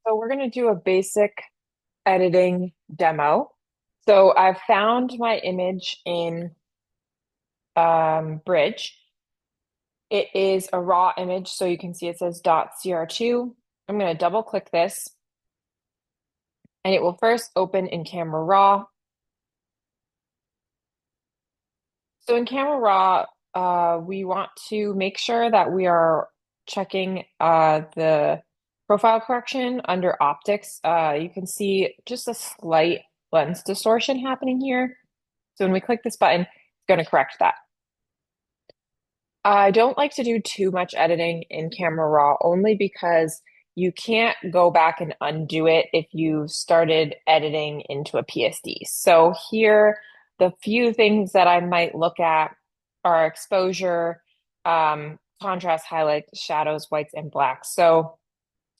So we're going to do a basic editing demo. So I've found my image in Bridge. It is a raw image, so you can see it says .cr2. I'm going to double click this, and it will first open in Camera Raw. So in Camera Raw, we want to make sure that we are checking the profile correction under optics. You can see just a slight lens distortion happening here. So when we click this button, it's going to correct that. I don't like to do too much editing in Camera Raw only because you can't go back and undo it if you started editing into a PSD. So here, the few things that I might look at are exposure, contrast, highlights, shadows, whites, and blacks. So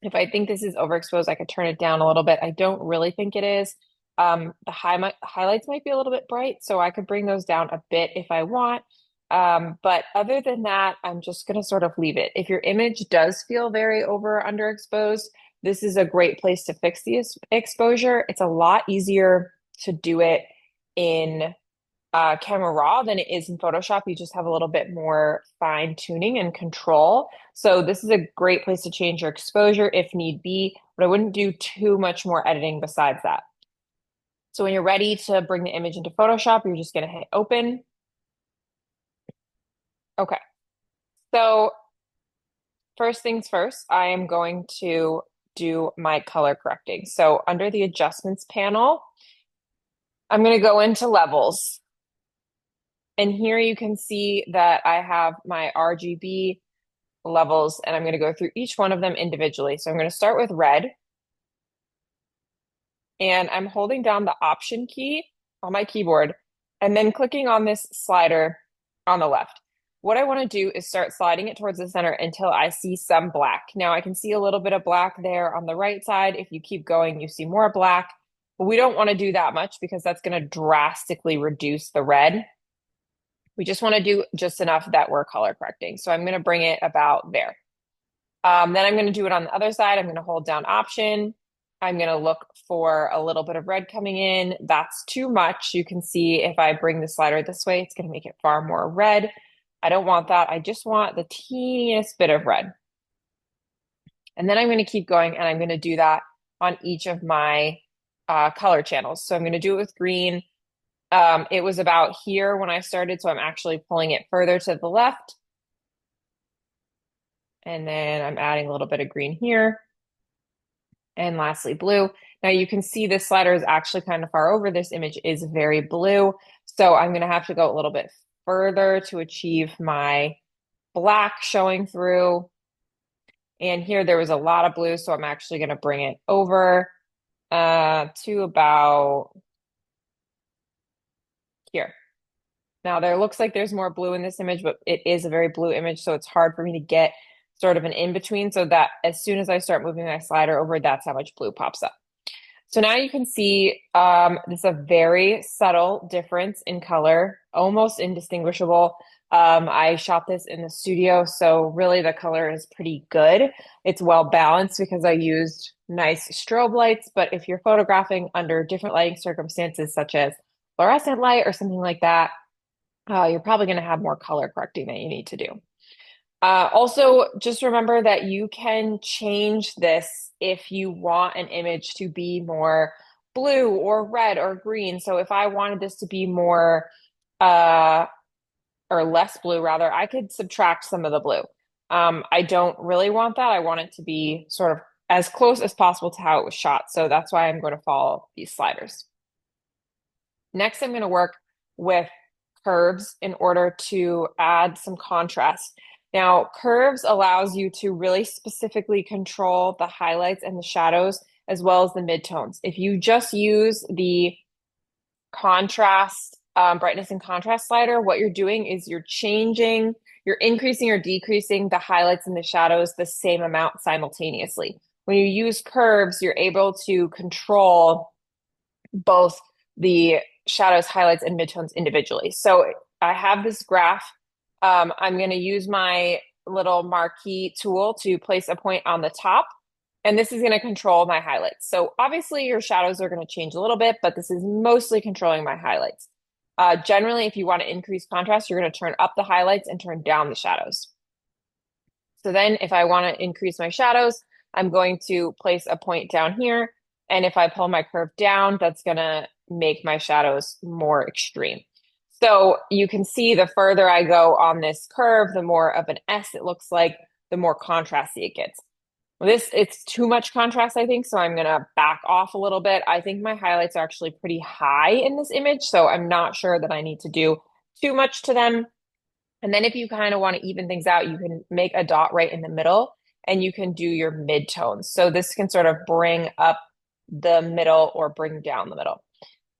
if I think this is overexposed, I could turn it down a little bit. I don't really think it is. The highlights might be a little bit bright, so I could bring those down a bit if I want. But other than that, I'm just going to sort of leave it. If your image does feel very over or underexposed, this is a great place to fix the exposure. It's a lot easier to do it in Camera Raw than it is in Photoshop. You just have a little bit more fine tuning and control. So this is a great place to change your exposure if need be, but I wouldn't do too much more editing besides that. So when you're ready to bring the image into Photoshop, you're just going to hit open. Okay. So first things first, I am going to do my color correcting. So under the adjustments panel, I'm going to go into levels. And here you can see that I have my RGB levels, and I'm going to go through each one of them individually. So I'm going to start with red, and I'm holding down the Option key on my keyboard and then clicking on this slider on the left. What I want to do is start sliding it towards the center until I see some black. Now I can see a little bit of black there on the right side. If you keep going, you see more black. But we don't want to do that much because that's going to drastically reduce the red. We just want to do just enough that we're color correcting. So I'm going to bring it about there. Then I'm going to do it on the other side. I'm going to hold down Option. I'm going to look for a little bit of red coming in. That's too much. You can see if I bring the slider this way, it's going to make it far more red. I don't want that. I just want the teeniest bit of red. And then I'm going to keep going, and I'm going to do that on each of my color channels. So I'm going to do it with green. It was about here when I started, so I'm actually pulling it further to the left. And then I'm adding a little bit of green here. And lastly, blue. Now you can see this slider is actually kind of far over. This image is very blue. So I'm going to have to go a little bit further to achieve my black showing through. And here there was a lot of blue, so I'm actually going to bring it over to about here. Now there looks like there's more blue in this image, but it is a very blue image, so it's hard for me to get sort of an in-between so that as soon as I start moving my slider over, that's how much blue pops up. So now you can see this is a very subtle difference in color, almost indistinguishable. I shot this in the studio, so really the color is pretty good. It's well balanced because I used nice strobe lights, but if you're photographing under different lighting circumstances, such as fluorescent light or something like that, you're probably going to have more color correcting that you need to do. Also, just remember that you can change this if you want an image to be more blue or red or green. So if I wanted this to be more, or less blue rather, I could subtract some of the blue. I don't really want that. I want it to be sort of as close as possible to how it was shot. So that's why I'm going to follow these sliders. Next, I'm going to work with curves in order to add some contrast. Now, curves allows you to really specifically control the highlights and the shadows as well as the midtones. If you just use the contrast, brightness and contrast slider, what you're doing is you're increasing or decreasing the highlights and the shadows the same amount simultaneously. When you use curves, you're able to control both the shadows, highlights, and midtones individually. So I have this graph. I'm going to use my little marquee tool to place a point on the top, And this is going to control my highlights. So obviously your shadows are going to change a little bit, but this is mostly controlling my highlights. Generally, if you want to increase contrast, you're going to turn up the highlights and turn down the shadows. So then if I want to increase my shadows, I'm going to place a point down here. And if I pull my curve down, that's going to make my shadows more extreme. So you can see the further I go on this curve, the more of an S it looks like, the more contrasty it gets. It's too much contrast, I think, so I'm gonna back off a little bit. I think my highlights are actually pretty high in this image, so I'm not sure that I need to do too much to them. And then if you kind of want to even things out, you can make a dot right in the middle and you can do your midtones. So this can sort of bring up the middle or bring down the middle.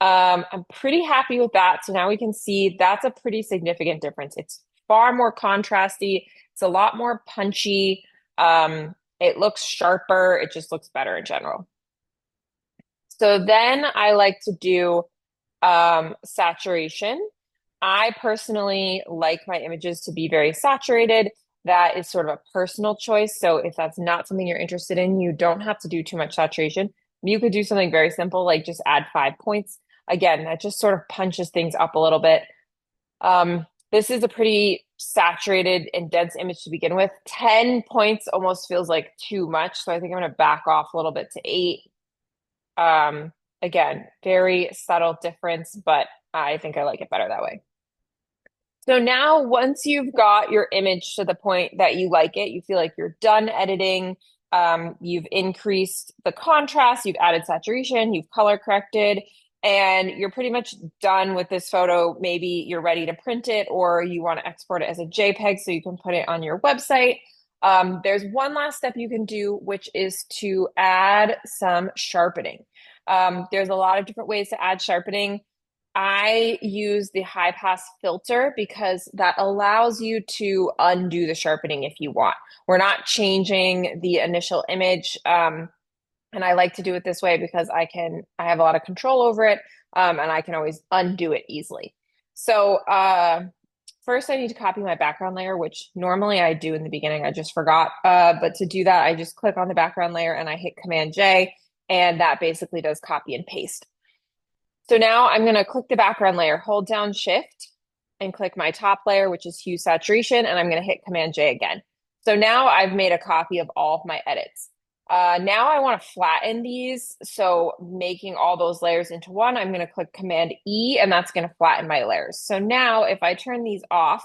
I'm pretty happy with that. So now we can see that's a pretty significant difference. It's far more contrasty. It's a lot more punchy. It looks sharper. It just looks better in general. So then I like to do saturation. I personally like my images to be very saturated. That is sort of a personal choice. So if that's not something you're interested in, you don't have to do too much saturation. You could do something very simple, like just add 5 points. Again, that just sort of punches things up a little bit. This is a pretty saturated and dense image to begin with. 10 points almost feels like too much. So I think I'm going to back off a little bit to 8. Again, very subtle difference, but I think I like it better that way. So now once you've got your image to the point that you like it, you feel like you're done editing, you've increased the contrast, you've added saturation, you've color corrected, and you're pretty much done with this photo. Maybe you're ready to print it or you want to export it as a JPEG so you can put it on your website. There's one last step you can do, which is to add some sharpening. There's a lot of different ways to add sharpening. I use the high pass filter because that allows you to undo the sharpening if you want. We're not changing the initial image. And I like to do it this way because I have a lot of control over it, and I can always undo it easily. So first I need to copy my background layer, which normally I do in the beginning. I just forgot. But to do that, I just click on the background layer and I hit Command J, and that basically does copy and paste. So now I'm going to click the background layer, hold down Shift, and click my top layer, which is hue saturation, and I'm going to hit Command J again. So now I've made a copy of all of my edits. Now I want to flatten these. So making all those layers into one, I'm going to click Command E, and that's going to flatten my layers. So now if I turn these off,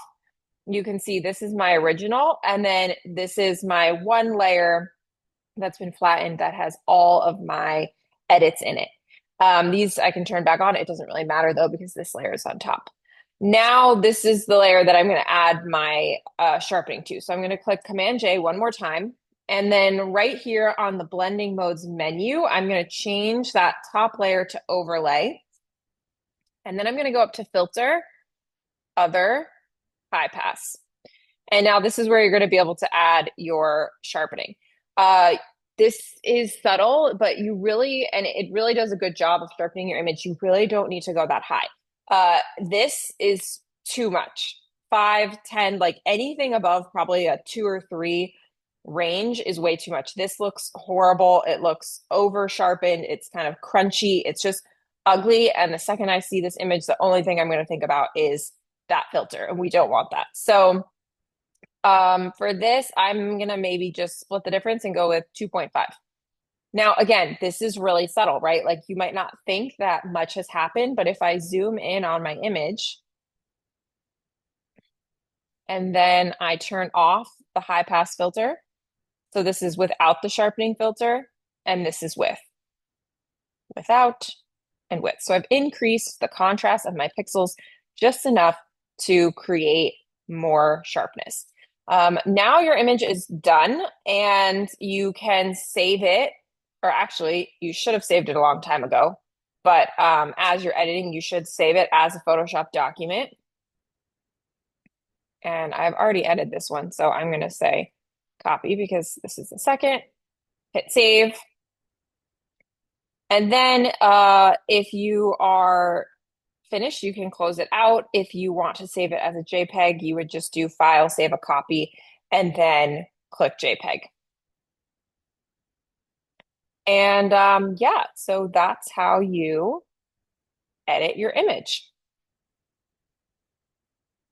you can see this is my original, and then this is my one layer that's been flattened that has all of my edits in it. These I can turn back on. It doesn't really matter though, because this layer is on top. Now this is the layer that I'm going to add my sharpening to. So I'm going to click Command J one more time. And then right here on the blending modes menu, I'm going to change that top layer to overlay. And then I'm going to go up to filter, other, high pass. And now this is where you're going to be able to add your sharpening. This is subtle, but it really does a good job of sharpening your image. You really don't need to go that high. This is too much. 5, 10, like anything above probably a 2 or 3 range is way too much. This looks horrible. It looks over sharpened. It's kind of crunchy. It's just ugly. And the second I see this image, the only thing I'm going to think about is that filter, and we don't want that. So for this, I'm gonna maybe just split the difference and go with 2.5. Now, again, this is really subtle, right? Like you might not think that much has happened, but if I zoom in on my image and then I turn off the high pass filter, so this is without the sharpening filter, and this is without, and with. So I've increased the contrast of my pixels just enough to create more sharpness. Now your image is done and you can save it, or actually you should have saved it a long time ago, but as you're editing, you should save it as a Photoshop document. And I've already edited this one, so I'm going to say copy because this is the second. Hit save. And then if you are finished, you can close it out. If you want to save it as a JPEG, you would just do File, Save a Copy, and then click JPEG. And yeah, so that's how you edit your image.